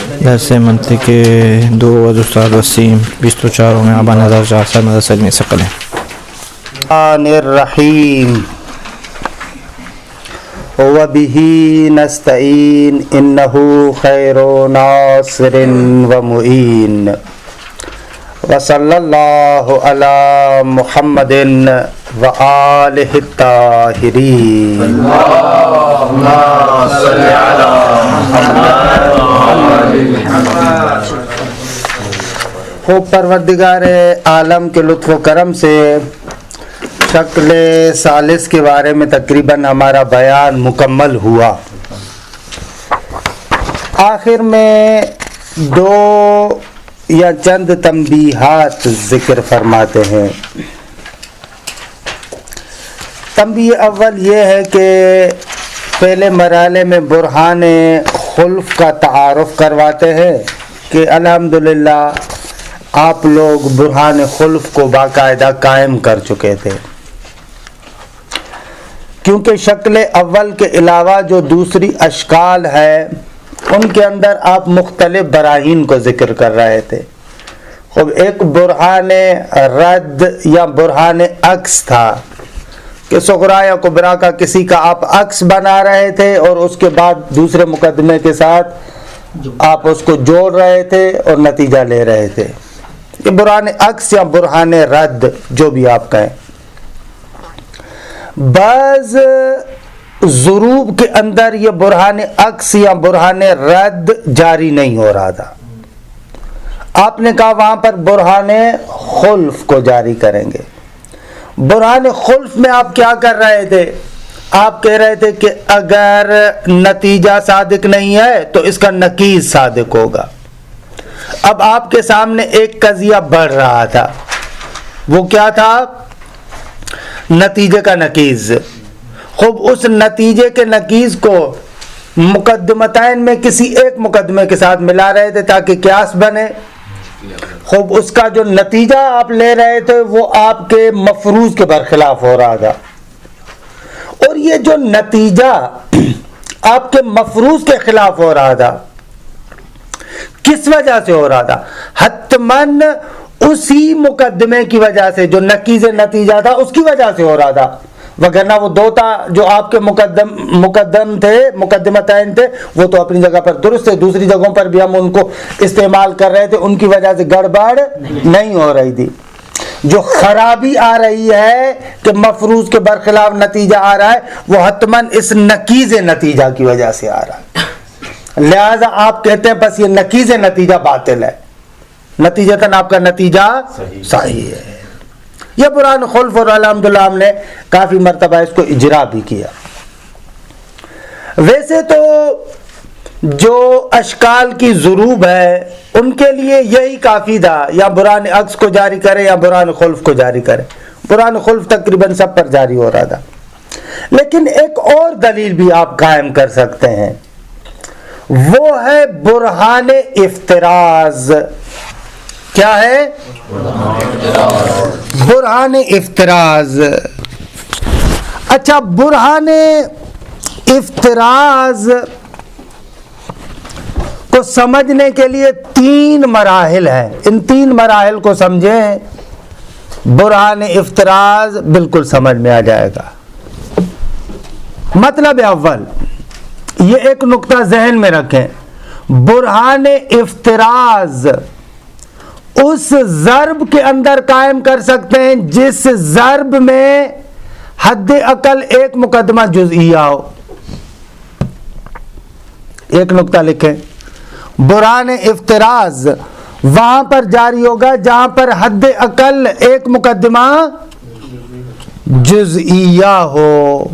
درس منطقی 2 استاد وسیم 24 میں آبان 1400 مدرسہ علمی ثقل ہے۔ الرحیم وبه نستعین انہ خیر ناصر و معین وصلی اللہ علی محمد و آلہ الطاہرین اللہم صلی علی محمد۔ خوب پروردگار عالم کے لطف و کرم سے شکل ثالث کے بارے میں تقریباً ہمارا بیان مکمل ہوا۔ آخر میں 2 یا چند تنبیہات ذکر فرماتے ہیں۔ تنبیہ اول یہ ہے کہ پہلے مرحلے میں برہان خلف کا تعارف کرواتے ہیں کہ الحمدللہ آپ لوگ برہان خلف کو باقاعدہ قائم کر چکے تھے، کیونکہ شکل اول کے علاوہ جو دوسری اشکال ہے ان کے اندر آپ مختلف براہین کو ذکر کر رہے تھے۔ خب ایک برہان رد یا برہان عکس تھا کہ صغرا یا کبرا کا کسی کا آپ عکس بنا رہے تھے اور اس کے بعد دوسرے مقدمے کے ساتھ آپ اس کو جوڑ رہے تھے اور نتیجہ لے رہے تھے۔ یہ برہان عکس یا برہان رد جو بھی آپ کہیں۔ بعض ضروب کے اندر یہ برہان عکس یا برہان رد جاری نہیں ہو رہا تھا، آپ نے کہا وہاں پر برہان خلف کو جاری کریں گے۔ برہان خلف میں آپ کیا کر رہے تھے؟ آپ کہہ رہے تھے کہ اگر نتیجہ صادق نہیں ہے تو اس کا نقیض صادق ہوگا۔ اب آپ کے سامنے ایک قضیہ بڑھ رہا تھا، وہ کیا تھا؟ نتیجے کا نقیض۔ خوب اس نتیجے کے نقیض کو مقدمتین میں کسی ایک مقدمے کے ساتھ ملا رہے تھے تاکہ قیاس بنے۔ خوب اس کا جو نتیجہ آپ لے رہے تھے وہ آپ کے مفروض کے برخلاف ہو رہا تھا، اور یہ جو نتیجہ آپ کے مفروض کے خلاف ہو رہا تھا کس وجہ سے ہو رہا تھا؟ حتماً اسی مقدمے کی وجہ سے، جو نقیض نتیجہ تھا اس کی وجہ سے ہو رہا تھا، وگرنہ وہ 2 تھا جو آپ کے مقدم تھے، مقدمتین تھے، وہ تو اپنی جگہ پر درست تھے، دوسری جگہوں پر بھی ہم ان کو استعمال کر رہے تھے، ان کی وجہ سے گڑبڑ نہیں ہو رہی تھی۔ جو خرابی آ رہی ہے کہ مفروض کے برخلاف نتیجہ آ رہا ہے وہ حتماً اس نقیض نتیجہ کی وجہ سے آ رہا ہے، لہذا آپ کہتے ہیں بس یہ نقیض نتیجہ باطل ہے، نتیجتاً آپ کا نتیجہ صحیح ہے۔ یہ برہان خلف اور الحمدللہ ہم نے کافی مرتبہ اس کو اجرا بھی کیا۔ ویسے تو جو اشکال کی ضروب ہے ان کے لیے یہی کافی تھا، یا برہان عکس کو جاری کرے یا برہان خلف کو جاری کرے۔ برہان خلف تقریباً سب پر جاری ہو رہا تھا، لیکن ایک اور دلیل بھی آپ قائم کر سکتے ہیں، وہ ہے برہان افتراض۔ کیا ہے؟ برہان افتراض۔ اچھا، برہان افتراض کو سمجھنے کے لیے 3 مراحل ہیں، ان 3 مراحل کو سمجھیں، برہان افتراض بالکل سمجھ میں آ جائے گا۔ مطلب اول، یہ ایک نقطہ ذہن میں رکھیں، برہان افتراض اس ضرب کے اندر قائم کر سکتے ہیں جس ضرب میں حد اقل ایک مقدمہ جزئیہ ہو۔ ایک نقطہ لکھیں، برہان افتراض وہاں پر جاری ہوگا جہاں پر حد اقل ایک مقدمہ جزئیہ ہو۔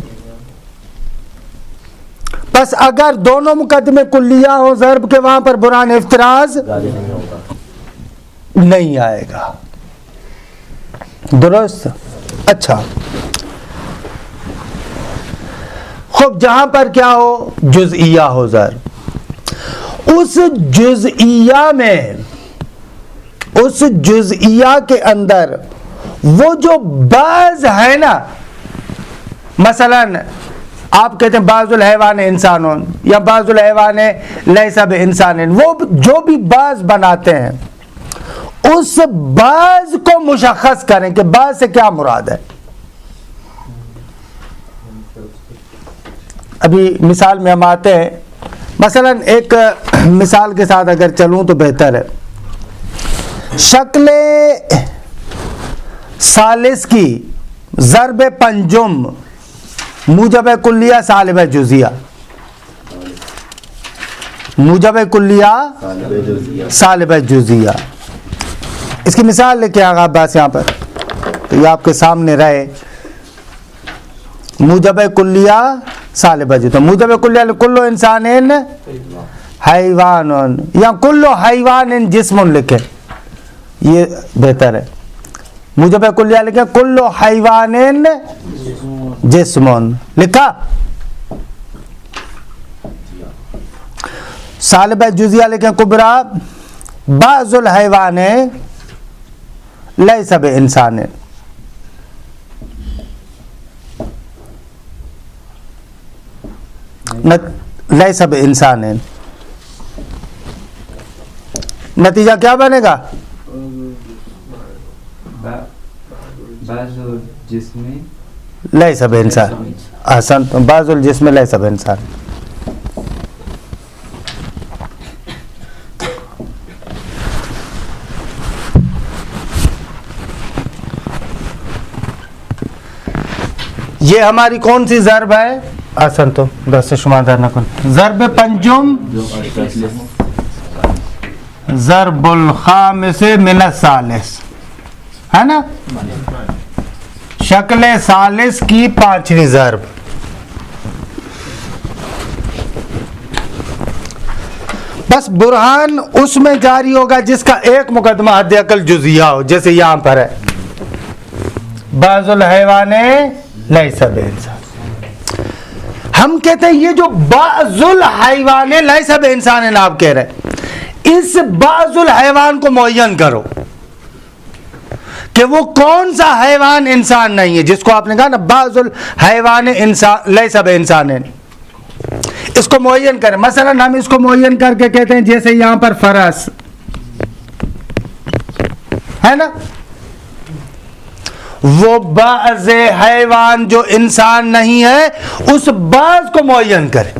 بس اگر دونوں مقدمے کلیہ ہو ضرب کے، وہاں پر برہان افتراض نہیں آئے گا۔ درست؟ اچھا، خوب جہاں پر کیا ہو؟ جزئیہ ہو ضرب، اس جزئیہ میں، اس جزئیہ کے اندر وہ جو بعض ہے نا، مثلا آپ کہتے ہیں بعض الحیوان انسانون یا بعض الحیوان لیس بانسان، وہ جو بھی بعض بناتے ہیں اس بعض کو مشخص کریں کہ بعض سے کیا مراد ہے. ابھی مثال میں ہم آتے ہیں، مثلا ایک مثال کے ساتھ اگر چلوں تو بہتر ہے. شکل ثالث کی ضرب پنجم موجب کلیہ سالب جزیہ، موجب کلیہ سالب جزیہ. اس کی مثال لے کے آگا عباس یہاں پر تو یہ آپ کے سامنے رہے. موجب کلیہ سالب جزیہ، موجب کلیہ کلو انسان حیوان یا کلو حیوان جسم لکھے، یہ بہتر ہے. موجب کلیہ لکھے کلو حیوان جسم لکھا. سالب جزیہ لکھیں کبرا بعض الحیوان لیس بانسان، لیس بانسان. نتیجہ کیا بنے گا؟ بعض جسم لیس بانسان. احسن، بعض الجسم لیس بانسان. یہ ہماری کون سی ضرب ہے؟ احسن، تو 10 سے شمار در نہ کن. ضرب پنجم ضرب الخامس من الثالث ہے نا، شکل ثالث کی پانچویں ضرب. بس برہان اس میں جاری ہوگا جس کا ایک مقدمہ حد اقل جزیہ ہو، جیسے یہاں پر ہے بعض الحیوان لیس بانسان. ہم کہتے ہیں یہ جو بعض الحیوان لیس بانسان آپ کہہ رہے ہیں، اس بعض الحیوان کو معین کرو کہ وہ کون سا حیوان انسان نہیں ہے، جس کو آپ نے کہا نا بعض الحیوان لیس بانسان، اس کو معین کریں. مثلا ہم اس کو معین کر کے کہتے ہیں جیسے یہاں پر فرس ہے نا، وہ بعض حیوان جو انسان نہیں ہے اس بعض کو معین کریں.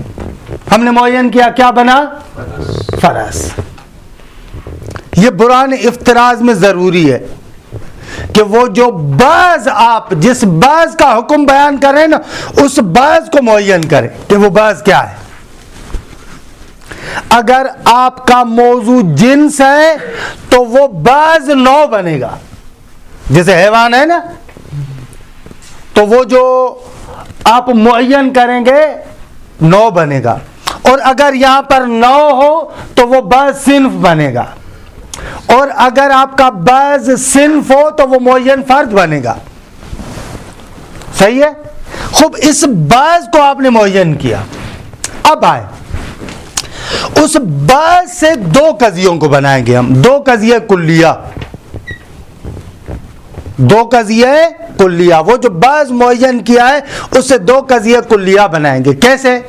ہم نے معین کیا، کیا بنا؟ فرس. یہ برہان افتراض میں ضروری ہے کہ وہ جو بعض آپ جس بعض کا حکم بیان کر رہے ہیں نا اس بعض کو معین کریں کہ وہ بعض کیا ہے. اگر آپ کا موضوع جنس ہے تو وہ بعض نوع بنے گا، جیسے حیوان ہے نا تو وہ جو آپ معین کریں گے نوع بنے گا. اور اگر یہاں پر نوع ہو تو وہ بعض صنف بنے گا، اور اگر آپ کا بعض صنف ہو تو وہ معین فرد بنے گا. صحیح ہے؟ خوب، اس بعض کو آپ نے معین کیا. اب آئے اس بعض سے دو قضیوں کو بنائیں گے ہم، دو قضیے کلیہ، دو قضیے کلیہ. وہ جو بعض معین کیا ہے اس سے دو قضیے کلیہ بنائیں گے. کیسے؟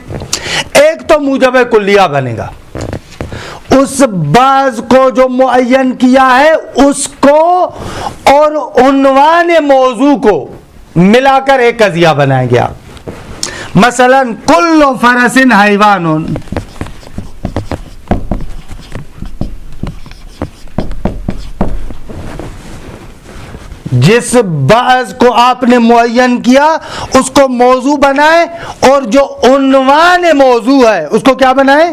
ایک تو موجب کلیہ بنے گا، اس بعض کو جو معین کیا ہے اس کو اور عنوان موضوع کو ملا کر ایک قضیہ بنائیں گے. مثلا کل فرس حیوان، جس بعض کو آپ نے معین کیا اس کو موضوع بنائے اور جو عنوان موضوع ہے اس کو کیا بنائے؟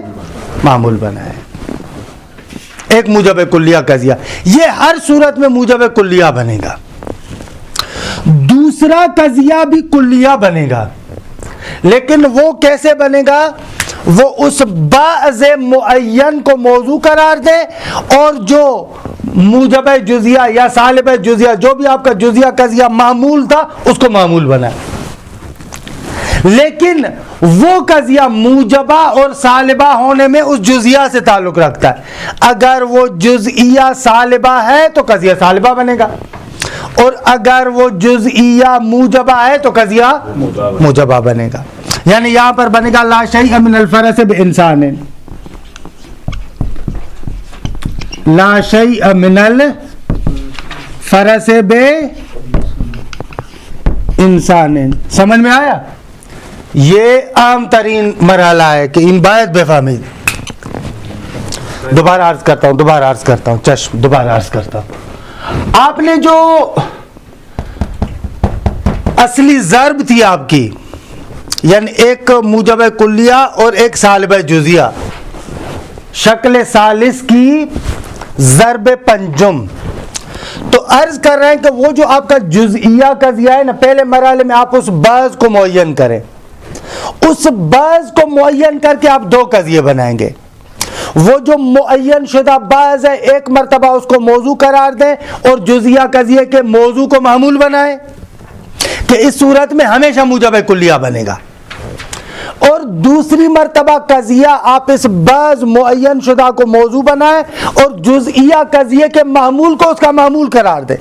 معمول بنائے. ایک موجب کلیہ قضیہ، یہ ہر صورت میں موجب کلیہ بنے گا. دوسرا قضیہ بھی کلیہ بنے گا، لیکن وہ کیسے بنے گا؟ وہ اس بعض معین کو موضوع قرار دے اور جو موجب جزیہ یا سالب جزیہ جو بھی آپ کا جزیہ قضیہ معمول تھا اس کو معمول بنائے. لیکن وہ قضیہ موجبہ اور سالبہ ہونے میں اس جزیہ سے تعلق رکھتا ہے. اگر وہ جزئیہ سالبہ ہے تو قضیہ سالبہ بنے گا، اور اگر وہ جزئیہ موجبہ ہے تو قضیہ موجبہ بنے گا. یعنی یہاں پر بنے گا لا شیء من الفرس بانسان، لا شیء من الفرس بانسان. سمجھ میں آیا؟ یہ عام ترین مرحلہ ہے کہ ان باعث بے فہمی. دوبارہ عرض کرتا ہوں چشم دوبارہ عرض کرتا ہوں. آپ نے جو اصلی ضرب تھی آپ کی، یعنی ایک موجب کلیہ اور ایک سالب جزیہ، شکل ثالث کی ضرب پنجم. تو عرض کر رہے ہیں کہ وہ جو آپ کا جزئیہ قضیہ ہے نا، پہلے مرحلے میں آپ اس بعض کو معین کریں. اس بعض کو معین کر کے آپ دو قضیے بنائیں گے. وہ جو معین شدہ بعض ہے ایک مرتبہ اس کو موضوع قرار دیں اور جزئیہ قضیے کے موضوع کو معمول بنائیں کہ اس صورت میں ہمیشہ موجب کلیہ بنے گا. اور دوسری مرتبہ قضیہ آپ اس بعض معین شدہ کو موضوع بنائیں اور جزئیہ قضیے کے معمول کو اس کا معمول قرار دیں.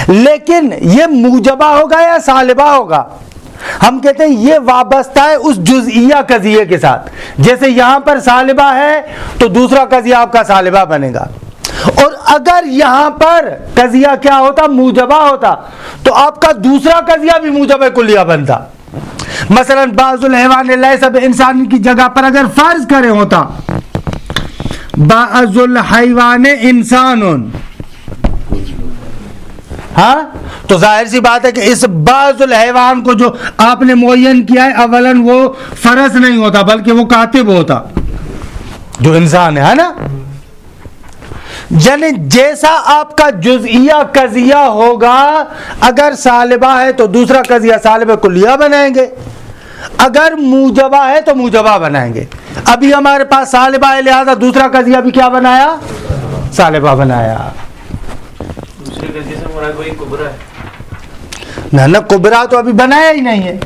لیکن یہ موجبہ ہوگا یا سالبہ ہوگا؟ ہم کہتے ہیں یہ وابستہ ہے اس جزئیہ قضیے کے ساتھ. جیسے یہاں پر سالبہ ہے تو دوسرا قضیہ آپ کا سالبہ بنے گا. اور اگر یہاں پر قضیہ کیا ہوتا؟ موجبہ ہوتا، تو آپ کا دوسرا قضیہ بھی موجب کلیہ بنتا. مثلا بعض الحیوان لیس بانسان کی جگہ پر اگر فرض کرے ہوتا بعض الحیوان انسان، ہاں، تو ظاہر سی بات ہے کہ اس بعض الحیوان کو جو آپ نے معین کیا ہے اولاً وہ فرض نہیں ہوتا بلکہ وہ کاتب ہوتا جو انسان ہے نا. یعنی جیسا آپ کا جزئیہ قضیہ ہوگا، اگر سالبہ ہے تو دوسرا قضیہ سالب کلیہ بنائیں گے، اگر موجبہ ہے تو موجبہ بنائیں گے. ابھی ہمارے پاس سالبہ ہے لہذا دوسرا قضیہ بھی کیا بنایا؟ سالبہ بنایا. نہ کبرا تو ابھی بنایا ہی نہیں ہے.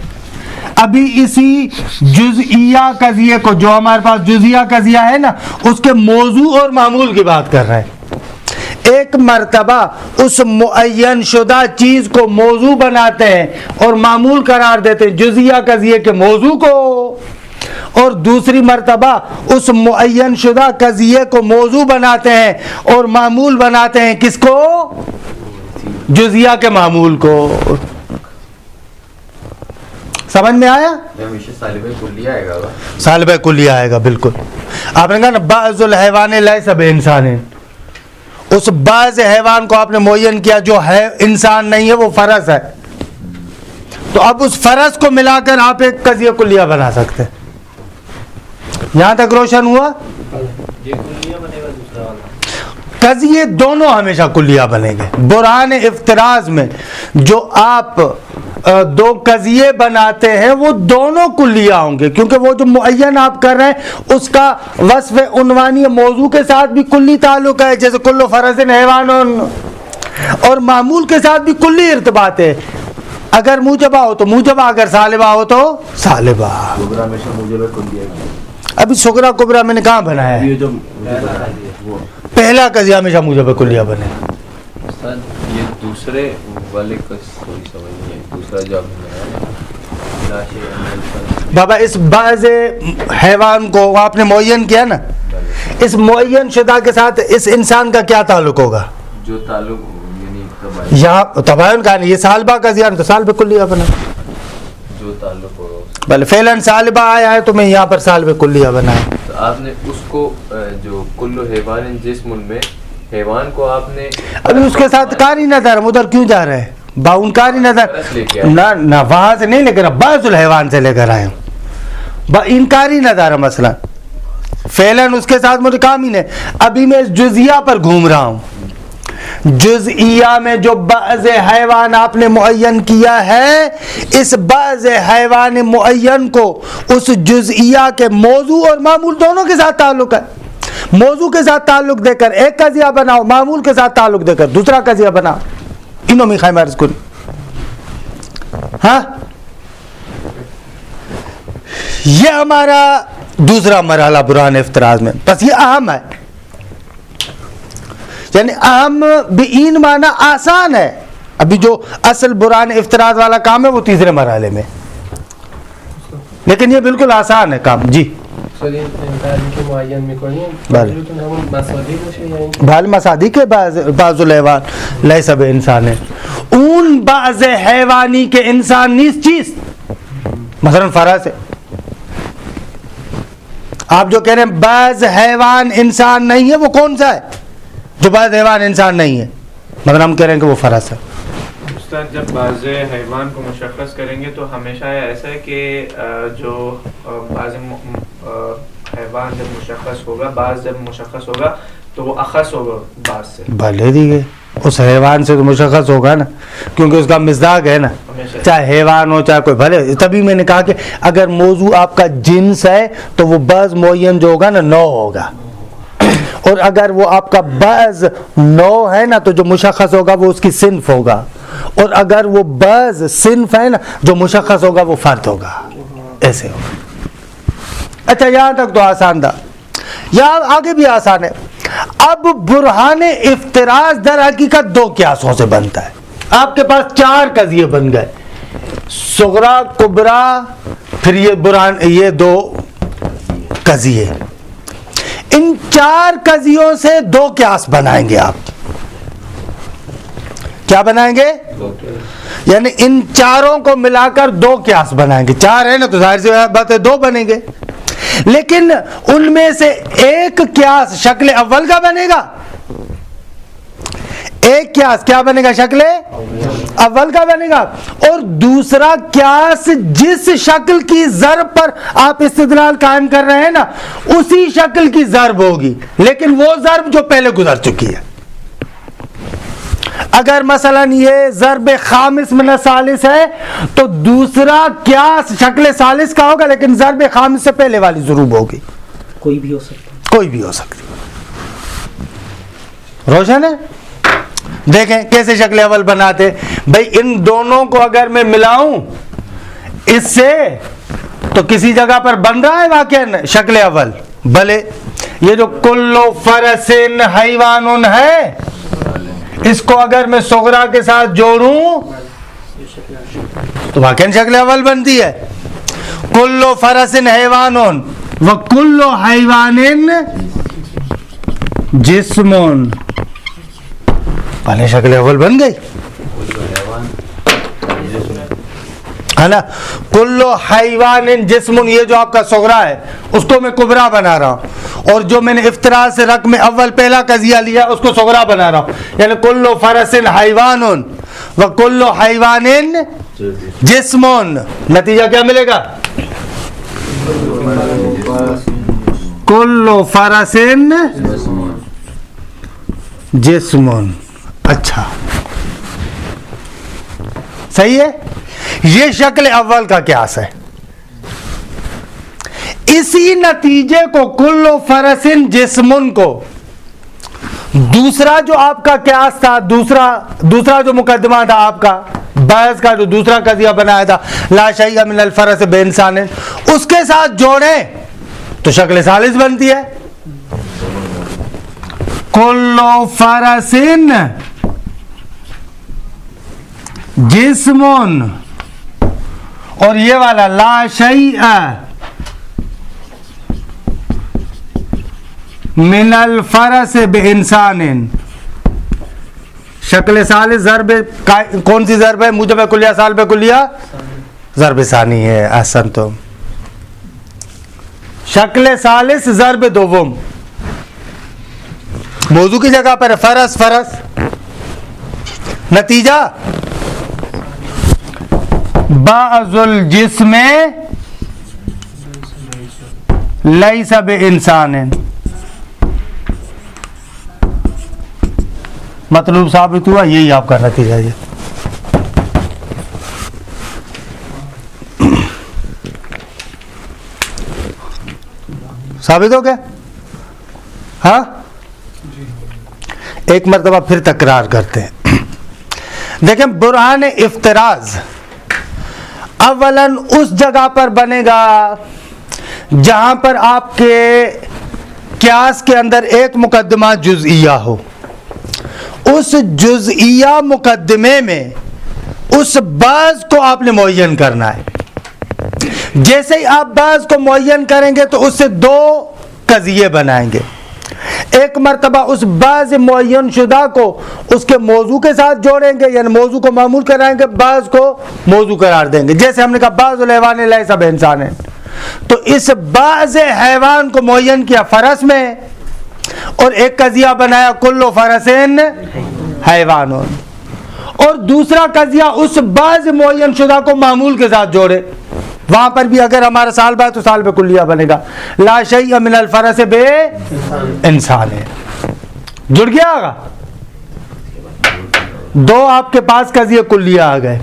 ابھی اسی جزئیہ قضیے کو جو ہمارے پاس جزئیہ قضیہ ہے نا اس کے موضوع اور معمول کی بات کر رہے ہیں. ایک مرتبہ اس معین شدہ چیز کو موضوع بناتے ہیں اور معمول قرار دیتے ہیں جزئیہ قضیے کے موضوع کو، اور دوسری مرتبہ اس معین شدہ قضیے کو موضوع بناتے ہیں اور معمول بناتے ہیں کس کو؟ جزئیہ کے معمول کو. سمجھ میں آیا؟ سالب کلیہ آئے گا. بالکل. آپ نے کہا نا بعض الحیوان لیس بانسان، اس بعض حیوان کو آپ نے معین کیا جو ہے انسان نہیں ہے، وہ فرس ہے. تو اب اس فرس کو ملا کر آپ ایک قضیہ کلیہ بنا سکتے ہیں. یہاں تک روشن ہوا؟ قضیے دونوں ہمیشہ کلیہ بنیں گے. برہان افتراض میں جو آپ دو قضیے بناتے ہیں وہ دونوں کلیہ ہوں گے، کیونکہ وہ جو معین آپ کر رہے ہیں اس کا وصف عنوانی موضوع کے ساتھ بھی کلی تعلق ہے، جیسے کل فرس حیوان، اور معمول کے ساتھ بھی کلی ارتباط ہے. اگر موجبہ ہو تو موجبہ، اگر سالبہ ہو تو سالبہ. ابھی صغرا کبرا میں نے کہاں بنایا ہے؟ پہلا قضیہ ہمیشہ موجب کلیہ بنے. یہ دوسرے والے کا دوسرا جواب بابا اس بعض حیوان کو آپ نے معین کیا نا، اس معین شدہ کے ساتھ اس انسان کا کیا تعلق ہوگا؟ جو تعلق یہاں تباین کا نہیں، یہ سالبہ قضیہ تو سالب کلیہ بنا. جو تعلق ہوگا بھلے فعلاً سالبہ آیا ہے تو میں یہاں پر سالب کلیہ بنایا. تو آپ نے اس کو جو کل حیوان جسم میں حیوان کو آپ نے ابھی اس کے ساتھ کاری نظر، ہم ادھر کیوں جا رہے ہیں؟ باؤن کاری نظر نہ وہاں سے نہیں لے کر بعض الحیوان سے لے کر آئے ہوں. انکاری نظر ہے مثلا فعلاً اس کے ساتھ مجھے کام ہی نہیں. ابھی میں اس جزئیہ پر گھوم رہا ہوں. جزئیہ میں جو بعض حیوان آپ نے معین کیا ہے، اس بعض حیوان معین کو اس جزئیہ کے موضوع اور معمول دونوں کے ساتھ تعلق ہے. موضوع کے ساتھ تعلق دے کر ایک قضیہ بناؤ، معمول کے ساتھ تعلق دے کر دوسرا قضیہ بناؤ. انہوں میں خیمہ عرض کن. ہاں، یہ ہمارا دوسرا مرحلہ برہان افتراض میں. بس یہ اہم ہے، یعنی اہم بین معنی آسان ہے. ابھی جو اصل برہان افتراض والا کام ہے وہ تیسرے مرحلے میں. لیکن یہ بالکل آسان ہے کام. جی بھال مسادی کے بعض الحیوان لیس بانسان ہے. اون بعض حیوانی کے انسان نیز چیز، مثلا فرس ہے. آپ جو کہہ رہے ہیں بعض حیوان انسان نہیں ہے، وہ کون سا ہے جو بعض حیوان انسان نہیں ہے؟ مگر ہم کہہ رہے ہیں کہ وہ فرس ہے. استاد جب بعض حیوان کو مشخص کریں گے تو ہمیشہ ایسا ہے کہ جو بعض حیوان جب مشخص ہوگا، بعض جب مشخص ہوگا تو وہ اخص ہوگا بعض سے. بھلے دیگے اس حیوان سے تو مشخص ہوگا نا، کیونکہ اس کا مزداق ہے نا، چاہے حیوان ہو چاہے کوئی. بھلے تبھی میں نے کہا کہ اگر موضوع آپ کا جنس ہے تو وہ بعض معین جو ہوگا نا نو ہوگا، اور اگر وہ آپ کا بعض نو ہے نا تو جو مشخص ہوگا وہ اس کی صنف ہوگا، اور اگر وہ بعض صنف ہے نا جو مشخص ہوگا وہ فرد ہوگا. ایسے ہوگا. اچھا یہاں تک تو آسان تھا، یہاں آگے بھی آسان ہے. اب برہان افتراض در حقیقت دو قیاسوں سے بنتا ہے. آپ کے پاس 4 قضیے بن گئے، صغرا کبرا، پھر یہ برہان، یہ 2 قضیے. ان 4 قضیوں سے 2 قیاس بنائیں گے. آپ کیا بنائیں گے؟ یعنی ان 4 کو ملا کر 2 قیاس بنائیں گے. 4 ہے نا تو ظاہر سی بات ہے 2 بنیں گے. لیکن ان میں سے ایک قیاس شکل اول کا بنے گا، ایک قیاس کیا بنے گا؟ شکل اول کا بنے گا. اور دوسرا قیاس جس شکل کی ضرب پر آپ استدلال قائم کر رہے ہیں نا اسی شکل کی ضرب ہوگی، لیکن وہ ضرب جو پہلے گزر چکی ہے. اگر مثلا یہ ضرب خامس من ثالث ہے تو دوسرا قیاس شکل ثالث کا ہوگا، لیکن ضرب خامس سے پہلے والی ضروب ہوگی. کوئی بھی ہو سکتا، کوئی بھی ہو سکتی. روشن ہے؟ دیکھیں کیسے شکل اول بناتے. بھائی ان دونوں کو اگر میں ملاؤں اس سے تو کسی جگہ پر بن رہا ہے واقعا شکل اول. بھلے یہ جو کل فرس حیوان ہے اس کو اگر میں صغرا کے ساتھ جوڑوں تو واقعا شکل اول بنتی ہے. کل فرس حیوان و کل حیوان جسم، پہلے شکل اول بن گئی ہے نا. کل حیوان جسم، یہ جو آپ کا صغرا ہے اس کو میں کبرا بنا رہا ہوں، اور جو میں نے افتراض سے رقم اول پہلا قضیہ لیا اس کو صغرا بنا رہا ہوں. یعنی کل فرس حیوان و کل حیوان جسم. نتیجہ کیا ملے گا؟ کل فرس جسم. اچھا صحیح ہے. یہ شکل اول کا قیاس ہے. اسی نتیجے کو کل فرس جسم کو دوسرا جو آپ کا قیاس تھا، دوسرا جو مقدمہ تھا آپ کا بحث کا، جو دوسرا قضیہ بنایا تھا لا شیء من الفرس بانسان، اس کے ساتھ جوڑیں تو شکل ثالث بنتی ہے. کل فرس جسم، اور یہ والا لا شیء من الفرس بانسان، شکل ثالث ضرب کون سی ضرب ہے؟ موجب کلیہ سالب کلیہ ضرب ثانی ہے. احسنتم. شکل ثالث ضرب دوم موضوع کی جگہ پر فرس فرس. نتیجہ بعض الجسم لیس بانسان. مطلوب ثابت ہوا، یہی آپ کا نتیجہ. یہ ثابت ہو گیا. ہاں ایک مرتبہ پھر تکرار کرتے ہیں. دیکھیں برہان افتراض اولاً اس جگہ پر بنے گا جہاں پر آپ کے قیاس کے اندر ایک مقدمہ جزئیہ ہو. اس جزئیہ مقدمے میں اس بعض کو آپ نے معین کرنا ہے. جیسے ہی آپ بعض کو معین کریں گے تو اس سے دو قضیے بنائیں گے. ایک مرتبہ اس بعض معین شدہ کو اس کے موضوع کے ساتھ جوڑیں گے, یعنی موضوع کو معمول کرائیں گے, بعض کو موضوع قرار دیں گے. جیسے ہم نے کہا بعض الحیوان لیس بانسان ہے, تو اس بعض حیوان کو معین کیا فرس میں, اور ایک قضیہ بنایا کل فرسین حیوان, اور دوسرا قضیہ اس بعض معین شدہ کو معمول کے ساتھ جوڑے. وہاں پر بھی اگر ہمارا سال بہ تو سال بہ کلیہ بنے گا, لا شیء من الفرس بے انسان ہے. جڑ گیا آگا, دو آپ کے پاس قضیہ کلیہ آ گئے.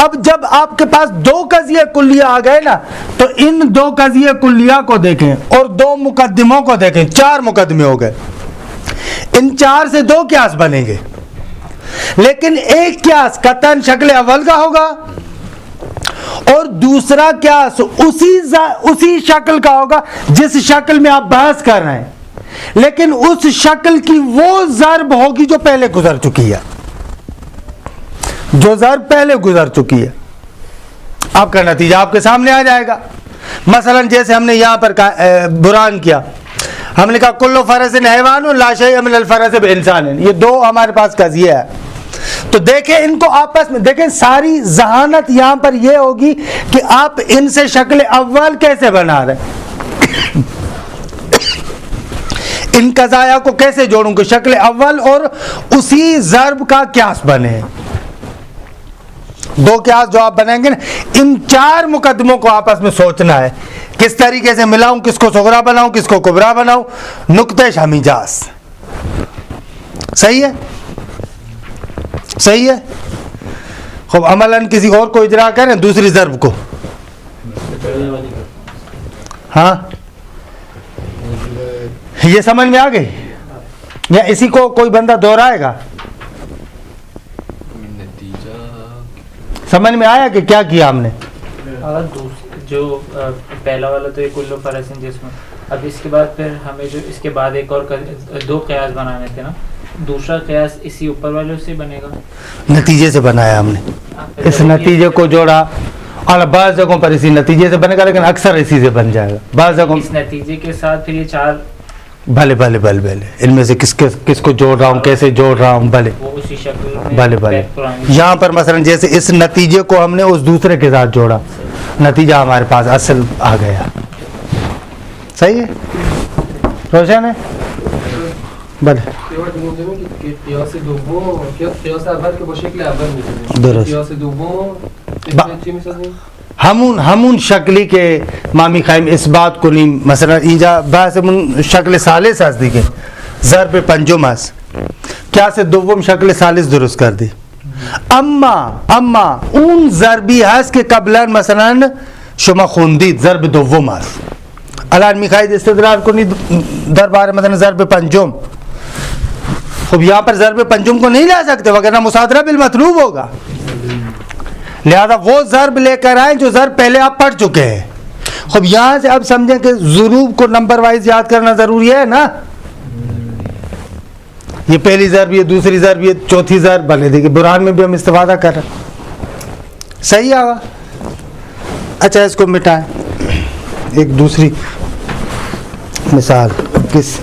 اب جب آپ کے پاس دو قضیہ کلیہ آ گئے نا, تو ان دو قضیہ کلیہ کو دیکھیں اور دو مقدموں کو دیکھیں, چار مقدمے ہو گئے. ان چار سے دو قیاس بنیں گے, لیکن ایک قیاس قطعاً شکل اول کا ہوگا اور دوسرا قیاس اسی شکل کا ہوگا جس شکل میں آپ بحث کر رہے ہیں, لیکن اس شکل کی وہ ضرب ہوگی جو پہلے گزر چکی ہے, جو ضرب پہلے گزر چکی ہے. آپ کا نتیجہ آپ کے سامنے آ جائے گا. مثلا جیسے ہم نے یہاں پر برہان کیا, ہم نے کہا کل فرس حیوان لا شیء من الفرس بانسان, یہ دو ہمارے پاس قضیہ ہے. تو دیکھیں ان کو آپس میں دیکھیں, ساری ذہانت یہاں پر یہ ہوگی کہ آپ ان سے شکل اول کیسے بنا رہے ہیں, ان قضایا کو کیسے جوڑوں کہ شکل اول اور اسی ضرب کا قیاس بنے. دو قیاس جو آپ بنائیں گے نا, ان چار مقدموں کو آپس میں سوچنا ہے, کس طریقے سے ملاؤں, کس کو صغرا بناؤں, کس کو کبرا بناؤں, نقطہ شمیجاز. صحیح ہے, صحیح ہے. خوب عملاً کسی اور کو اجرا کریں دوسری ضرب کو. ہاں یہ سمجھ میں آ گئی, یا اسی کو کوئی بندہ دہرائے گا؟ سمجھ میں آیا کہ کیا کیا ہم نے؟ جو پہلا والا تو یہ کلو فرسن جس میں, اب اس کے بعد پھر ہمیں جو اس کے بعد ایک اور دو قیاس بنانے تھے نا, دوسرا قیاس اسی اوپر والے سے بنے گا. نتیجے سے بنایا ہم نے, اس نتیجے کو جوڑا, اور بعض جگہوں پر اسی نتیجے سے بنے گا, لیکن اکثر اسی سے بن جائے گا. بعض جگہوں اس نتیجے کے ساتھ پھر یہ چار, بھلے بھلے بھلے بھلے ان میں سے کس کو جوڑ رہا ہوں, کیسے جوڑ رہا ہوں, بھلے وہ اسی شکل میں بھلے بھلے. یہاں پر مثلا جیسے اس نتیجے کو ہم نے اس دوسرے کے ساتھ جوڑا, نتیجہ ہمارے پاس اصل آ گیا. صحیح ہے, روشن ہے, بھلے درست. همون شکلی که ما میخوایم اثبات کنیم, مثلا اینجا بحثمون شکل ثالث هست دیگه, ضرب پنجم هست, قیاس دوم شکل ثالث درست کردی. اما اون ضربی هست که قبلا مثلا شما خوندید, ضرب دوم هست. الان میخواید استدلال کنید درباره مثلا ضرب پنجم, خب یہاں پر ضرب پنجم کو نہیں لا سکتے وگرنہ مصادرہ بالمطلوب ہوگا. لہذا وہ ضرب لے کر آئیں جو ضرب پہلے آپ پڑھ چکے ہیں. خب یہاں سے اب سمجھیں کہ ضروب کو نمبر وائز یاد کرنا ضروری ہے نا. یہ پہلی ضرب, یہ دوسری ضرب, یہ چوتھی ضرب, بھلے دیکھیں برہان میں بھی ہم استفادہ کر رہے ہیں. صحیح آگا. اچھا اس کو مٹائیں. ایک دوسری مثال کس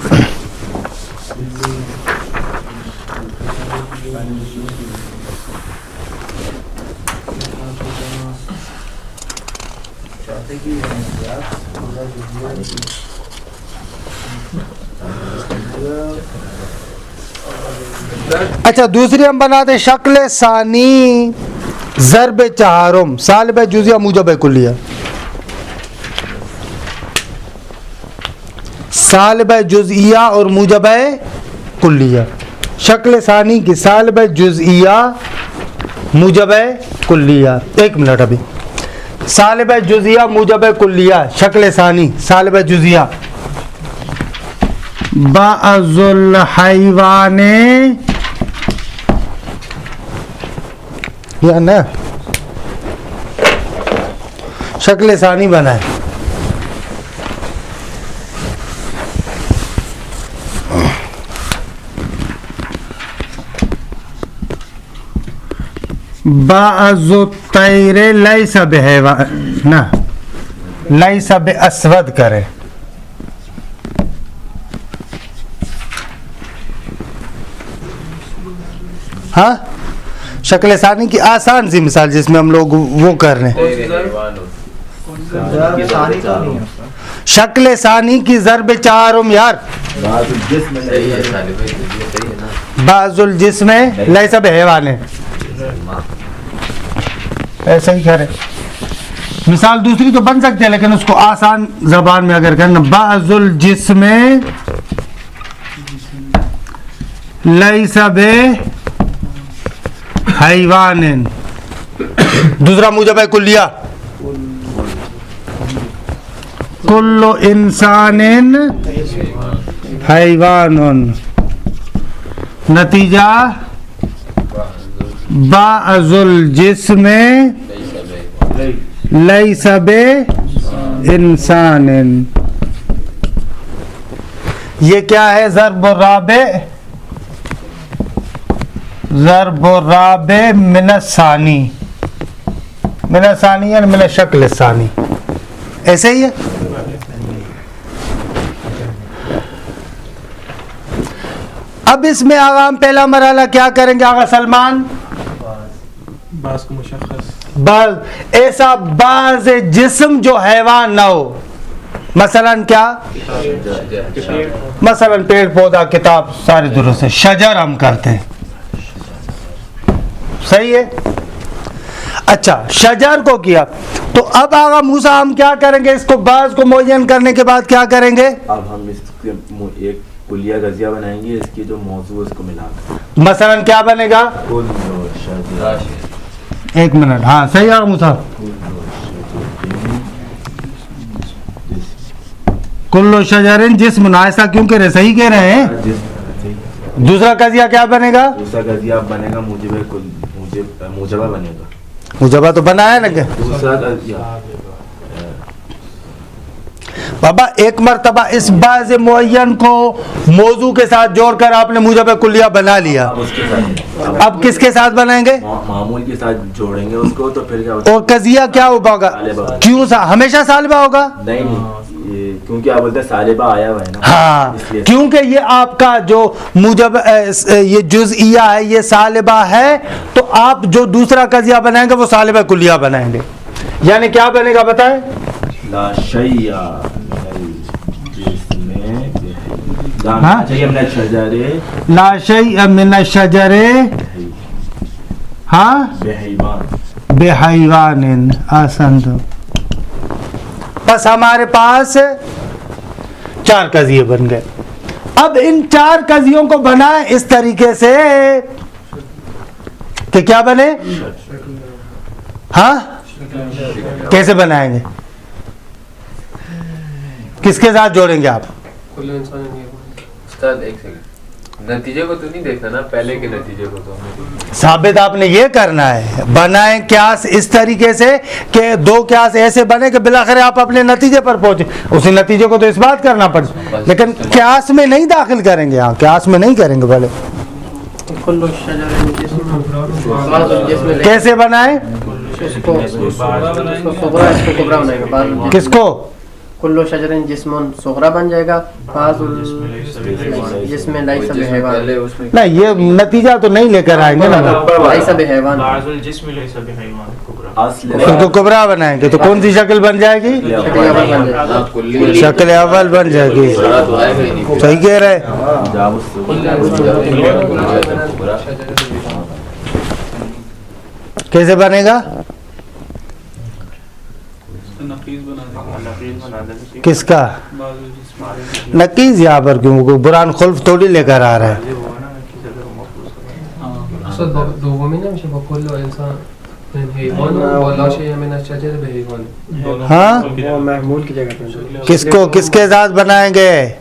اچھا دوسری ہم بناتے ہیں شکل ثانی ضرب چہارم سالب جزیہ موجب کلیہ. سالب جزئیہ اور موجب کلیہ. شکل ثانی کی سالب جزئیہ موجب کلیہ. ایک منٹ ابھی. سالب جزئیہ موجب کلیہ شکل ثانی سالب جزئیہ بعض الحیوان یا نا شکل ثانی بنا ہے. بعض الطیر لیس بحیوان نا ليس بأسود کریں. ہاں شکل ثانی کی آسان سی مثال جس میں ہم لوگ وہ کر رہے ہیں. شکل ثانی کی ضرب 4 یار. بعض الجسم لیس بحیوان. ایسا ہی کریں. مثال دوسری تو بن سکتے ہیں لیکن اس کو آسان زبان میں اگر کرنا, بعض الجسم لیس بحیوان. دوسرا موجب ہے کلیہ, کل انسان حیوان. نتیجہ بعض الجسم لیس بانسان. یہ کیا ہے؟ ضرب الرابع, ضرب الرابع من الثانی. من الثانی یعنی من الشکل الثانی. ایسے ہی ہے. اب اس میں آغا ہم پہلا مرحلہ کیا کریں گے آغا سلمان؟ بعض کو مشخص, بعض ایسا بعض جسم جو حیوان نہ ہو. مثلا کیا؟ مثلا پیڑ پودا کتاب سارے درست ہے. شجر ہم کرتے ہیں, صحیح ہے. اچھا شجر کو کیا تو اب آغا موسیٰ ہم کیا کریں گے؟ اس کو بعض کو معین کرنے کے بعد کیا کریں گے؟ اب ہم اس کے ایک کلیہ غضیہ بنائیں گے, اس کی جو موضوع اس کو ملا کر. مثلا کیا بنے گا؟ ایک منٹ, ہاں صحیح ہے موسیٰ. کل شجر جسم. ایسا کیوں کہہ رہے؟ صحیح کہہ رہے ہیں. دوسرا قضیہ کیا بنے گا؟ دوسرا قضیہ بنے گا موجبہ بنے گا. موجبہ تو بنا ہے نا. دوسرا قضیہ بابا ایک مرتبہ اس بعض معین کو موضوع کے ساتھ جوڑ کر آپ نے موجب کلیہ بنا لیا. اب کس کے ساتھ بنائیں گے؟ معمول کے ساتھ جوڑیں گے اس کو. تو پھر کیا ہوتا اور قضیہ کیا ہوگا؟ کیوں ہمیشہ سالبہ ہوگا؟ نہیں, کیونکہ آپ بولتے ہیں سالبہ آیا ہوا ہے نا. ہاں کیونکہ یہ آپ کا جو موجب یہ جزئیہ ہے یہ سالبہ ہے, تو آپ جو دوسرا قضیہ بنائیں گے وہ سالبہ کلیہ بنائیں گے. یعنی کیا بنے گا بتائیں؟ لا شیء لا شیء من الشجر ہاں بحیوان. آسان. تو بس ہمارے پاس 4 قضیے بن گئے. اب ان 4 قضیوں کو بنائیں اس طریقے سے کہ کیا بنے؟ ہاں کیسے بنائیں گے؟ کس کے ساتھ جوڑیں گے آپ؟ استاد ایک سیکنڈ, نتیجے کو تو نہیں دیکھنا نا, پہلے کے نتیجے کو تو ثابت آپ نے یہ کرنا ہے. بنائیں قیاس اس طریقے سے کہ 2 قیاس ایسے بنے کہ بالآخر آپ اپنے نتیجے پر پہنچے. اسی نتیجے کو تو اس بات کرنا پڑے, لیکن قیاس میں نہیں داخل کریں گے. ہاں قیاس میں نہیں کریں گے. بھلے کیسے بنائیں؟ کس کو؟ کلو شجرن جسم صغرا بن جائے گا. بعض جسم لیس بحیوان. نہیں یہ نتیجہ تو نہیں لے کر آئیں گے نا. لیس بحیوان, بعض الجسم لیس بحیوان ان کو کبرا بنائیں گے تو کون سی شکل بن جائے گی؟ شکل اول بن جائے گی. صحیح کہہ رہے. کیسے بنے گا؟ کس کا نقیز؟ یہاں پر کیوں بران خلف تھوڑی لے کر آ رہا ہے. ہاں کس کو کس کے ساتھ بنائیں گے؟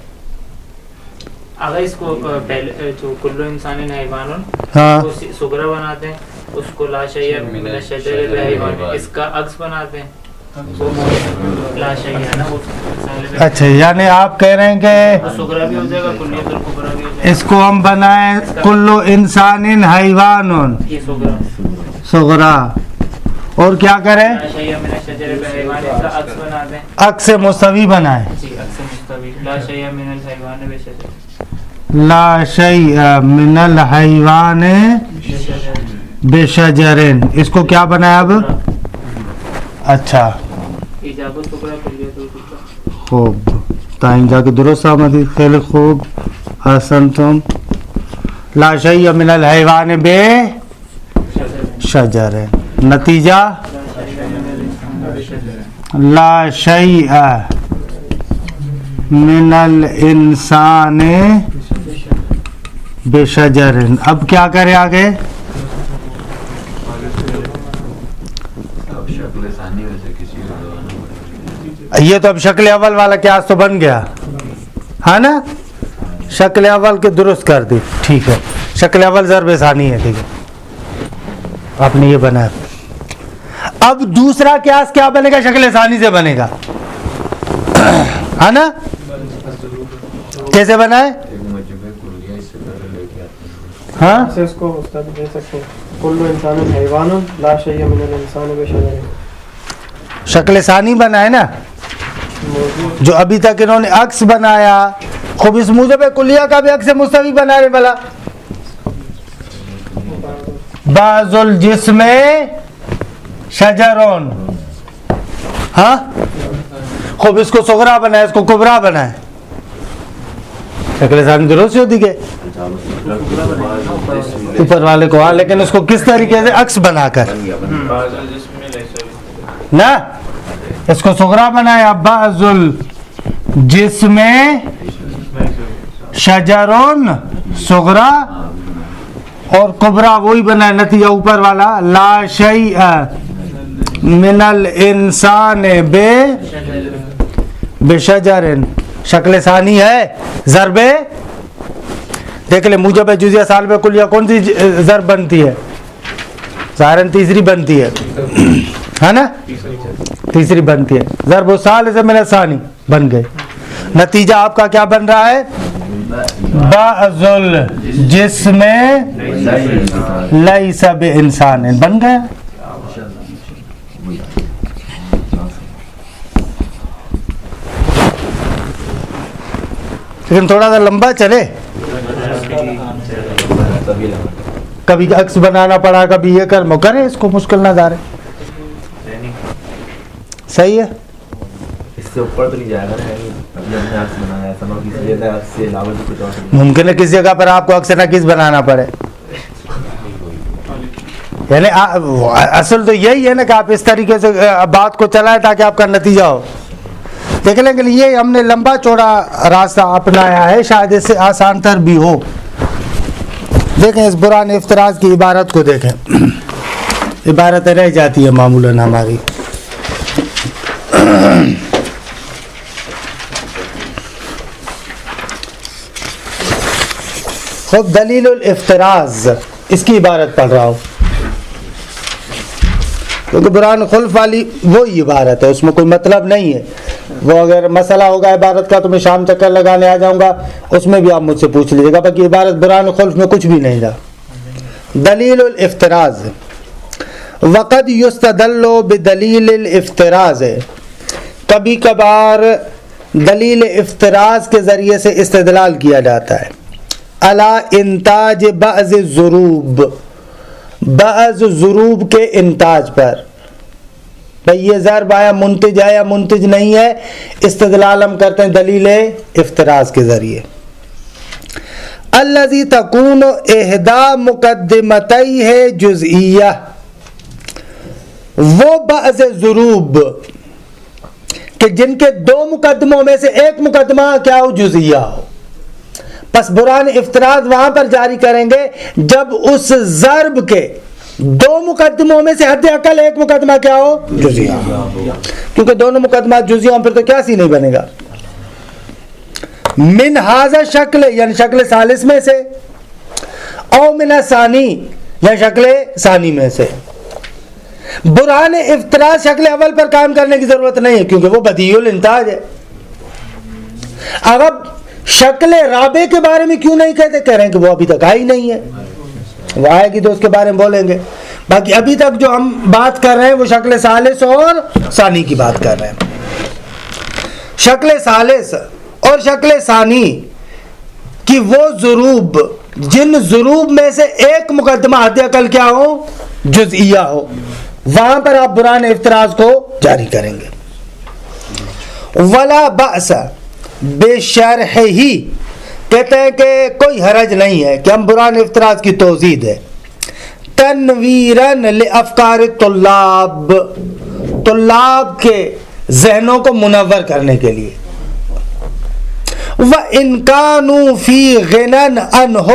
اگر اس کو پہلے جو کلو انسان حیوان ہاں صغرا بناتے ہیں, اس کو لا شیء من الشجر بحیوان, اس کا عکس بناتے ہیں لا شیء ہے نا. اچھا یعنی آپ کہہ رہے ہیں کہ صغرا بھی ہو جائے گا, کلیۃ الکبریٰ بھی ہو جائے گا. اس کو ہم بنائیں کلو انسان حیوان یہ صغرا صغرا, اور کیا کریں؟ لا شیء من الشجر بحیوان کا عکس بنا دیں. عکس مستوی بنائیں. جی عکس مستوی. لا شیء من الحیوان بشجر. لا شیء من الحیوان بشجرن. اس کو کیا بنایا اب؟ اچھا ایجاب الفقرا کلیت الفقرا. خوب تائیں جا کے درست آمدید. خیلی خوب احسنتم. لا شیء من الحیوان بشجرن. نتیجہ لا شیء من الانسان بشجرن. اب کیا کرے آگے؟ یہ تو اب شکل اول والا قیاس تو بن گیا ہے نا. شکل اول کے درست کر دی. ٹھیک ہے شکل اول ضرب ثانی ہے. ٹھیک ہے آپ نے یہ بنایا. اب دوسرا قیاس کیا بنے گا؟ شکل ثانی سے بنے گا ہے نا. کیسے بنا ہے؟ ہاں اس کو استاد دے سکتے ہیں. کل انسان حیوان لا شیء من الانسان بشجر. شکل ثانی بنا ہے نا. جو ابھی تک انہوں نے عکس بنایا. خوب اس موجب کلیہ کا بھی عکس مستوی بنا رہے. بلا بعض الجسم شجرون. ہاں خوب اس کو صغرا بنائے, اس کو کبرا بنائے. شکل ثانی درست ہوتی کہ اوپر والے کو. ہاں لیکن اس کو کس طریقے سے؟ عکس بنا کر نا. اس کو صغرا بنایا. بعض الجسم شجرون صغرا, اور کبرا وہی بنا ہے. نتیجہ اوپر والا لا شیء من الانسان بشجر. شکل ثانی ہے ضرب. دیکھ لیں موجب جزیہ سالب کلیہ کون سی ضرب بنتی ہے؟ ظاہراً تیسری بنتی ہے نا. تیسری بنتی ہے. ضرب ثالث من الثانی بن گئے. نتیجہ آپ کا کیا بن رہا ہے؟ بعض الجسم لیس بانسان بن گیا. لیکن تھوڑا سا لمبا چلے. کبھی عکس بنانا پڑا, کبھی یہ کر کرے. اس کو مشکل نہ دارے. صحیح ہے. اس سے اوپر تو نہیں جائے گا نا. ممکن ہے کسی جگہ پر آپ کو عکس نقیص بنانا پڑے. یعنی اصل تو یہی ہے نا کہ آپ اس طریقے سے بات کو چلائیں تاکہ آپ کا نتیجہ ہو. دیکھیں لیکن یہ ہم نے لمبا چوڑا راستہ اپنایا ہے, شاید اس سے آسان تر بھی ہو. دیکھیں اس برہان افتراض کی عبارت کو دیکھیں. عبارتیں رہ جاتی ہے معمولاً ہماری. خود دلیل الافتراض اس کی عبارت پڑھ رہا ہوں, کیونکہ برہان خلف والی وہی عبارت ہے, اس میں کوئی مطلب نہیں ہے. وہ اگر مسئلہ ہوگا عبارت کا تو میں شام چکر لگانے آ جاؤں گا, اس میں بھی آپ مجھ سے پوچھ لیجیے گا. باقی عبارت برہان خلف میں کچھ بھی نہیں تھا. دلیل الافتراض وقد یستدل بدلیل الافتراض. کبھی کبھار دلیل افتراض کے ذریعے سے استدلال کیا جاتا ہے. علی انتاج بعض الضروب, بعض ضروب کے انتاج پر. بھئی یہ ضرب آیا منتج ہے یا منتج نہیں ہے, استدلال ہم کرتے ہیں دلیل افتراض کے ذریعے. الذی تکون احدی مقدمتیہ جزئیہ, وہ بعض ضروب کہ جن کے دو مقدموں میں سے ایک مقدمہ کیا ہو؟ جزئیہ ہو. پس برہان افتراض وہاں پر جاری کریں گے جب اس ضرب کے دو مقدموں میں سے حد اقل ایک مقدمہ کیا ہو؟ جزئیہ. کیونکہ دونوں مقدمات جزئیہ ہوں پھر تو کیا سی نہیں بنے گا. من ھذا شکل یعنی شکل ثالث میں سے, او من ثانی یا شکل ثانی میں سے. برہان افتراض شکل اول پر کام کرنے کی ضرورت نہیں ہے کیونکہ وہ بدیع الانتاج ہے. اب شکل رابع کے بارے میں کیوں نہیں کہتے؟ کہہ رہے ہیں کہ وہ ابھی تک آئی نہیں ہے, وہ آئے گی تو اس کے بارے میں بولیں گے. باقی ابھی تک جو ہم بات کر رہے ہیں وہ شکل ثالث اور ثانی کی بات کر رہے ہیں. شکل ثالث اور شکل ثانی کہ وہ ضروب جن ضروب میں سے ایک مقدمہ حد عقل کیا ہو؟ جزئیہ ہو، وہاں پر آپ برہان افتراض کو جاری کریں گے. ولا بأس بشرح ہی کہتے ہیں کہ کوئی حرج نہیں ہے کہ ہم برہان افتراض کی توضیح دیں. تنویراً لافکار طلاب کے ذہنوں کو منور کرنے کے لیے. وَإِنْ كَانُوا فِي غِنًى عَنْهُ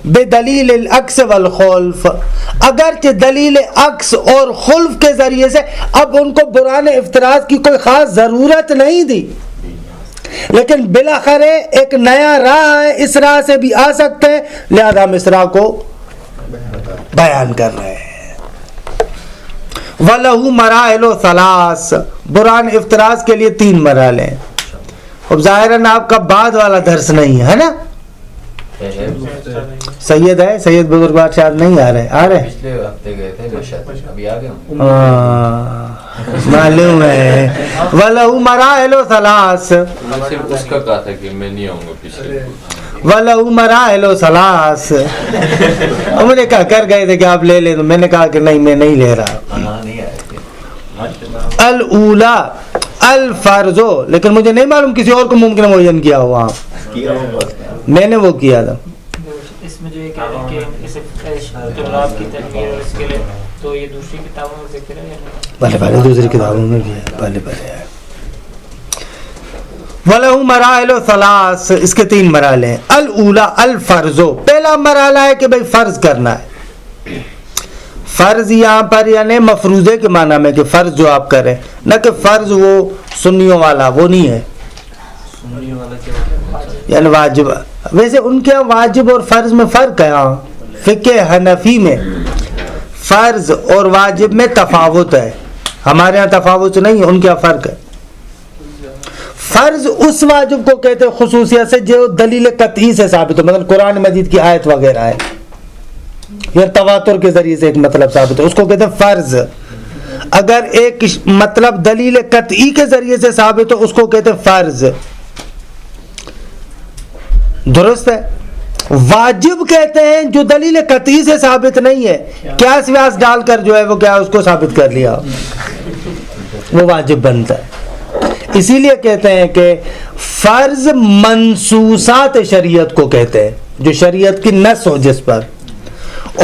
بِدَلِيلِ الْعَكْسِ وَالْخُلْفِ، اگرچہ دلیل عکس اور خلف کے ذریعے سے اب ان کو برہان افتراض کی کوئی خاص ضرورت نہیں دی، لیکن بالاخره ایک نیا راہ ہے، اس راہ سے بھی آ سکتے ہیں، لہذا ہم اس راہ کو بیان کر رہے ہیں. وَلَهُ مَرَاحِلُ ثَلَاث، برہان افتراض کے لیے 3 مرحلے ہیں. اب ظاہراً آپ کا بعد والا درس نہیں ہے نا؟ سید ہے، سید بزرگوار شاید نہیں آ رہے، آ رہے پچھلے ہفتے گئے تھے، ابھی آ گئے. معلوم ہے. وَلَهُ مَرَاحِلُ ثَلَاث، میں صرف اس کا کہا تھا کہ میں نہیں آؤں گا پچھلے. وَلَهُ مَرَاحِلُ ثَلَاث. مجھے کہا کر گئے تھے کہ آپ لے لیں، تو میں نے کہا کہ نہیں، میں نہیں لے رہا. الاولا الفرض، لیکن مجھے نہیں معلوم کسی اور کو ممکن ہے معین کیا ہوا، میں نے وہ کیا تھا. اس میں جو یہ کہہ رہے ہیں کہ اسے طلاب کی تنویر اور اس کے لیے تو یہ دوسری کتابوں میں ذکر ہے. بھلے بھلے دوسری کتابوں میں بھی ہے، بھلے بھلے ہے. وَلَهُ مَرَاحِلُ ثَلَاث، اس کے 3 مرحلے ہیں. الاولا الفرض، پہلا مرحلہ ہے کہ بھئی فرض کرنا ہے. فرض یہاں پر یعنی مفروضے کے معنی میں کہ فرض جو آپ کریں، نہ کہ فرض وہ سنیوں والا وہ نہیں ہے، یعنی واجب. ویسے ان کے واجب اور فرض میں فرق ہے. ہاں فقہ حنفی میں فرض اور واجب میں تفاوت ہے، ہمارے ہاں تفاوت نہیں ہے، ان کے ہاں فرق ہے. فرض اس واجب کو کہتے ہیں خصوصیت سے جو دلیل قطعی سے ثابت ہو، مثلا قرآن مجید کی آیت وغیرہ ہے یا تواتر کے ذریعے سے ایک مطلب ثابت ہو، اس کو کہتے ہیں فرض. اگر ایک مطلب دلیل قطعی کے ذریعے سے ثابت ہو اس کو کہتے ہیں فرض. درست ہے. واجب کہتے ہیں جو دلیل قطعی سے ثابت نہیں ہے، قیاس ویاس ڈال کر جو ہے وہ کیا اس کو ثابت کر لیا، وہ واجب بنتا ہے. اسی لیے کہتے ہیں کہ فرض منصوصات شریعت کو کہتے ہیں، جو شریعت کی نص ہو جس پر،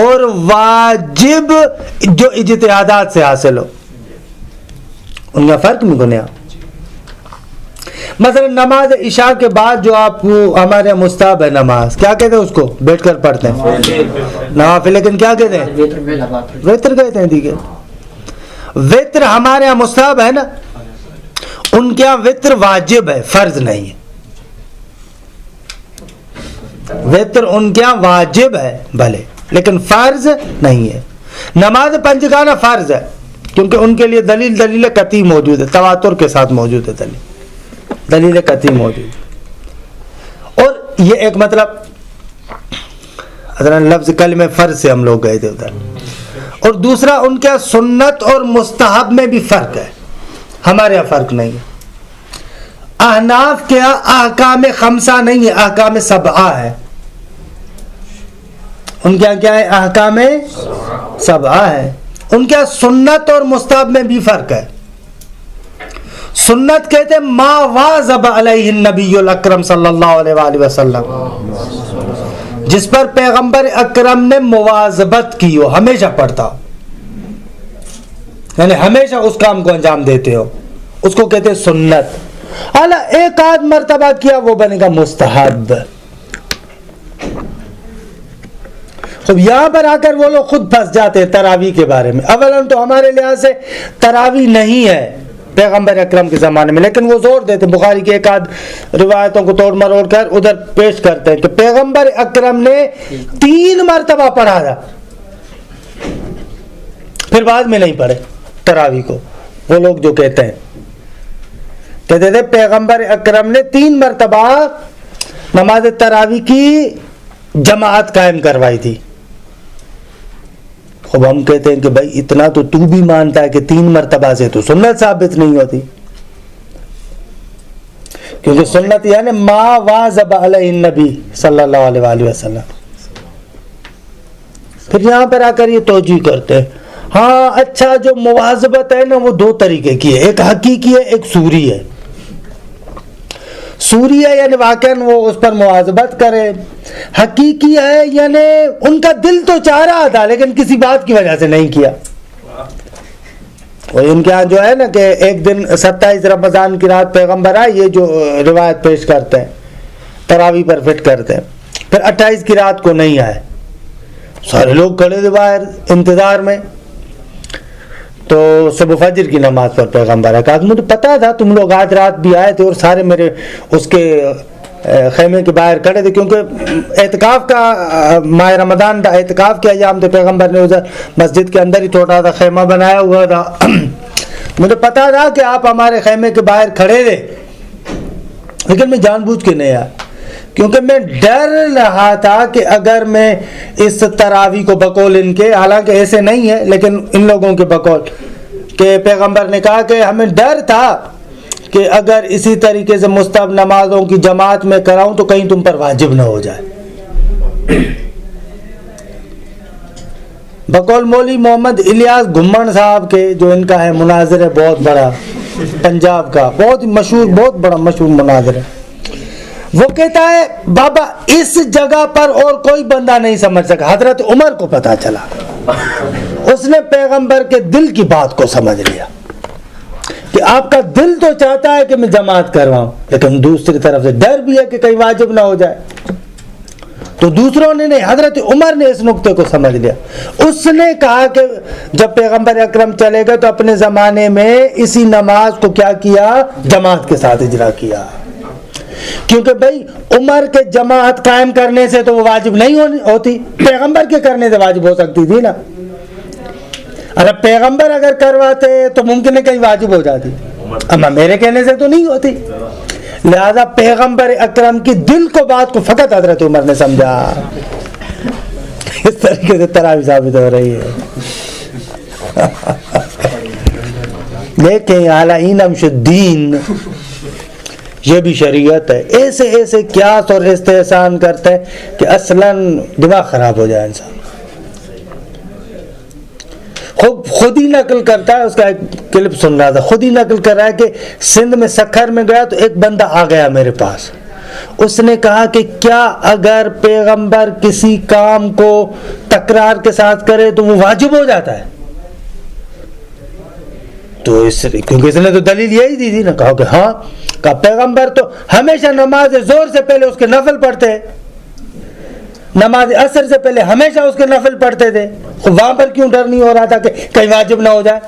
اور واجب جو اجتہادات سے حاصل ہو. ان کا فرق نہیں بنیا. مثلا نماز عشاء کے بعد جو آپ کو ہمارے مستحب ہے نماز، کیا کہتے ہیں اس کو؟ بیٹھ کر پڑھتے ہیں نوافل، لیکن کیا کہتے ہیں؟ وتر کہتے ہیں. دیکھیں وتر ہمارے یہاں مستحب ہے نا، ان کے یہاں وتر واجب ہے، فرض نہیں ہے. وتر ان کے یہاں واجب ہے بھلے، لیکن فرض نہیں ہے. نماز پنجگانہ فرض ہے کیونکہ ان کے لیے دلیل قطعی موجود ہے، تواتر کے ساتھ موجود ہے، دلیل قطعی موجود ہے. اور یہ ایک مطلب لفظ کلمہ فرض سے ہم لوگ گئے تھے ادھر. اور دوسرا ان کے سنت اور مستحب میں بھی فرق ہے، ہمارے یہاں فرق نہیں ہے. احناف کے یہاں احکام خمسہ نہیں ہے، احکام سبعہ ہے. ان کے یہاں کیا ہے؟ احکام سبعہ ہے. ان کے یہاں سنت اور مستحب میں بھی فرق ہے. سنت کہتے ہیں ما واظب علیہ النبی الاکرم صلی اللہ علیہ وآلہ وسلم، جس پر پیغمبر اکرم نے مواظبت کی ہو، ہمیشہ پڑھتا ہو، یعنی ہمیشہ اس کام کو انجام دیتے ہو، اس کو کہتے ہیں سنت. اعلیٰ ایک آدھ مرتبہ کیا وہ بنے گا مستحب. اب یہاں پر آ کر وہ لوگ خود پھنس جاتے ہیں تراویح کے بارے میں. اولاً تو ہمارے لحاظ سے تراویح نہیں ہے پیغمبر اکرم کے زمانے میں، لیکن وہ زور دیتے، بخاری کی ایک آدھ روایتوں کو توڑ مروڑ کر ادھر پیش کرتے ہیں کہ پیغمبر اکرم نے 3 مرتبہ پڑھا تھا، پھر بعد میں نہیں پڑھے تراویح کو. وہ لوگ جو کہتے تھے پیغمبر اکرم نے 3 مرتبہ نماز تراویح کی جماعت قائم کروائی تھی. اب ہم کہتے ہیں کہ بھائی اتنا تو بھی مانتا ہے کہ 3 مرتبہ سے تو سنت ثابت نہیں ہوتی، کیونکہ سنت یعنی ما واظب علیہ النبی صلی اللہ علیہ وآلہ وسلم. پھر یہاں پر آ کر یہ توجہ کرتے ہیں ہاں اچھا جو مواظبت ہے نا وہ 2 طریقے کی ہے، ایک حقیقی ہے ایک صوری ہے. صوری ہے یعنی واقعاً وہ اس پر مواظبت کرے، حقیقی ہے یعنی ان کا دل تو چاہ رہا تھا لیکن کسی بات کی وجہ سے نہیں کیا. اور ان کے یہاں جو ہے نا کہ ایک دن 27 رمضان کی رات پیغمبر آئے، یہ جو روایت پیش کرتے ہیں تراویح پر فٹ کرتے ہیں، پھر 28 کی رات کو نہیں آئے، سارے لوگ کھڑے تھے باہر انتظار میں. تو صبح فجر کی نماز پر پیغمبر ہے، کہا کہ مجھے پتا تھا تم لوگ آج رات بھی آئے تھے اور سارے میرے اس کے خیمے کے باہر کھڑے تھے، کیونکہ اعتکاف کا ماہ رمضان کا اعتکاف کے ایام تھے، پیغمبر نے ادھر مسجد کے اندر ہی چھوٹا سا خیمہ بنایا ہوا تھا. مجھے پتا تھا کہ آپ ہمارے خیمے کے باہر کھڑے تھے، لیکن میں جان بوجھ کے نہیں آیا، کیونکہ میں ڈر رہا تھا کہ اگر میں اس تراویح کو بقول ان کے، حالانکہ ایسے نہیں ہے لیکن ان لوگوں کے بقول کہ پیغمبر نے کہا کہ ہمیں ڈر تھا کہ اگر اسی طریقے سے مستحب نمازوں کی جماعت میں کراؤں تو کہیں تم پر واجب نہ ہو جائے. بقول مولوی محمد الیاس گھمن صاحب کے جو ان کا ہے مناظر ہے بہت بڑا، پنجاب کا بہت مشہور، بہت بڑا مشہور مناظر ہے، وہ کہتا ہے بابا اس جگہ پر اور کوئی بندہ نہیں سمجھ سکا، حضرت عمر کو پتا چلا، اس نے پیغمبر کے دل کی بات کو سمجھ لیا کہ آپ کا دل تو چاہتا ہے کہ میں جماعت کرواؤں لیکن دوسری طرف سے ڈر بھی ہے کہ کہیں واجب نہ ہو جائے. تو دوسروں نے نہیں، حضرت عمر نے اس نقطے کو سمجھ لیا. اس نے کہا کہ جب پیغمبر اکرم چلے گئے تو اپنے زمانے میں اسی نماز کو کیا کیا، جماعت کے ساتھ اجرا کیا، کیونکہ بھائی عمر کے جماعت قائم کرنے سے تو وہ واجب نہیں ہوتی، پیغمبر کے کرنے سے واجب ہو سکتی تھی نا. اگر پیغمبر اگر کرواتے تو ممکن ہے کہیں واجب ہو جاتی، اما میرے کہنے سے تو نہیں ہوتی. لہذا پیغمبر اکرم کی دل کو بات کو فقط حضرت عمر نے سمجھا. اس طریقے سے تراویح ثابت ہو رہی ہے. دیکھیں اعلی نمش الدین، یہ بھی شریعت ہے. ایسے ایسے قیاس اور استحسان کرتے ہیں کہ اصلاً دماغ خراب ہو جائے انسان. خود ہی نقل کرتا ہے، اس کا ایک کلپ سن رہا تھا، خود ہی نقل کر رہا ہے کہ سندھ میں سکھر میں گیا تو ایک بندہ آ گیا میرے پاس، اس نے کہا کہ کیا اگر پیغمبر کسی کام کو تکرار کے ساتھ کرے تو وہ واجب ہو جاتا ہے؟ تو کیونکہ اس نے تو دلیل یہی دی تھی نا. کہا کہ ہاں. کہا پیغمبر تو ہمیشہ نماز زور سے پہلے اس کے نفل پڑھتے ہیں، نماز عصر سے پہلے ہمیشہ اس کے نفل پڑھتے تھے، وہاں پر کیوں ڈر نہیں ہو رہا تھا کہ کہیں واجب نہ ہو جائے؟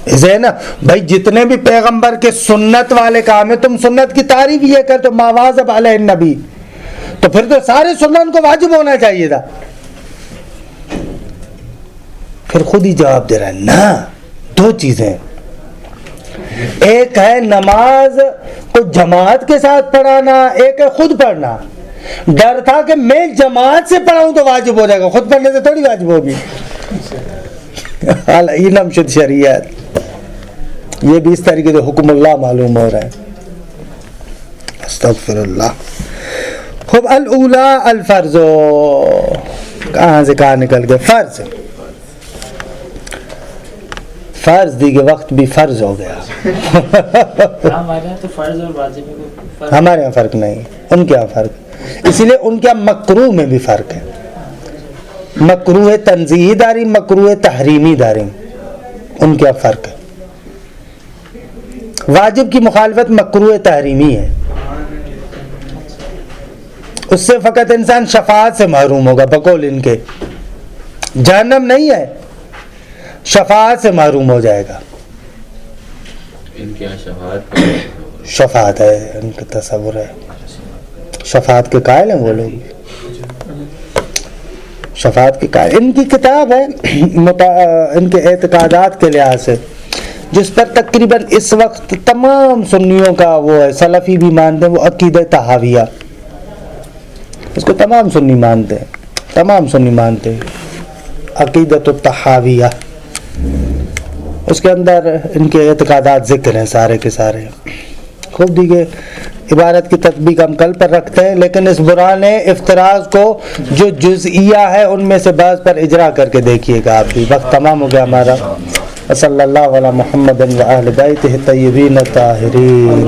اسے نا بھائی جتنے بھی پیغمبر کے سنت والے کام ہیں، تم سنت کی تعریف یہ کرتے ما واظب علیہ النبی، تو پھر تو سارے سنن کو واجب ہونا چاہیے تھا. پھر خود ہی جواب دے رہا ہے نا، 2 چیزیں، ایک ہے نماز کو جماعت کے ساتھ پڑھانا، ایک ہے خود پڑھنا. ڈر تھا کہ میں جماعت سے پڑھاؤں تو واجب ہو جائے گا، خود پڑھنے سے تھوڑی واجب ہوگی. یہ نمشد شریعت، یہ بھی اس طریقے سے حکم اللہ معلوم ہو رہا ہے. استغفر اللہ. خب الاولا الفرض، کہاں سے کہاں نکل گئے؟ فرض. فرض دی کے وقت بھی فرض ہو گیا. ہمارے یہاں تو فرض اور واجب میں ہمارے یہاں فرق نہیں، ان کے یہاں فرق. اسی لیے ان کے یہاں مکروہ میں بھی فرق ہے. مکروہ تنزیہی داری، مکروہ تحریمی داری، ان کے یہاں فرق ہے. واجب کی مخالفت مکروہ تحریمی ہے، اس سے فقط انسان شفاعت سے محروم ہوگا بقول ان کے، جہنم نہیں ہے، شفاعت سے محروم ہو جائے گا. ان کے شفاعت ہے، ان کا تصور ہے، شفاعت کے قائل ہیں وہ لوگ، شفاعت کے قائل. ان کی کتاب ہے ان کے اعتقادات کے لحاظ سے، جس پر تقریباً اس وقت تمام سنیوں کا وہ ہے، سلفی بھی مانتے ہیں، وہ عقیدہ طحاویہ. اس کو تمام سنی مانتے ہیں، تمام سنی مانتے ہیں، عقیدت الطحاویہ، اس کے اندر ان کے اعتقادات ذکر ہیں سارے کے سارے. خوب دیکھیے عبارت کی تطبیق ہم کل پر رکھتے ہیں، لیکن اس برہان افتراض کو جو جزئیہ ہے ان میں سے بعض پر اجرا کر کے دیکھیے گا آپ بھی. وقت تمام ہو گیا ہمارا. صلی اللہ علی محمد و اہل بیتہ الطیبین الطاہرین.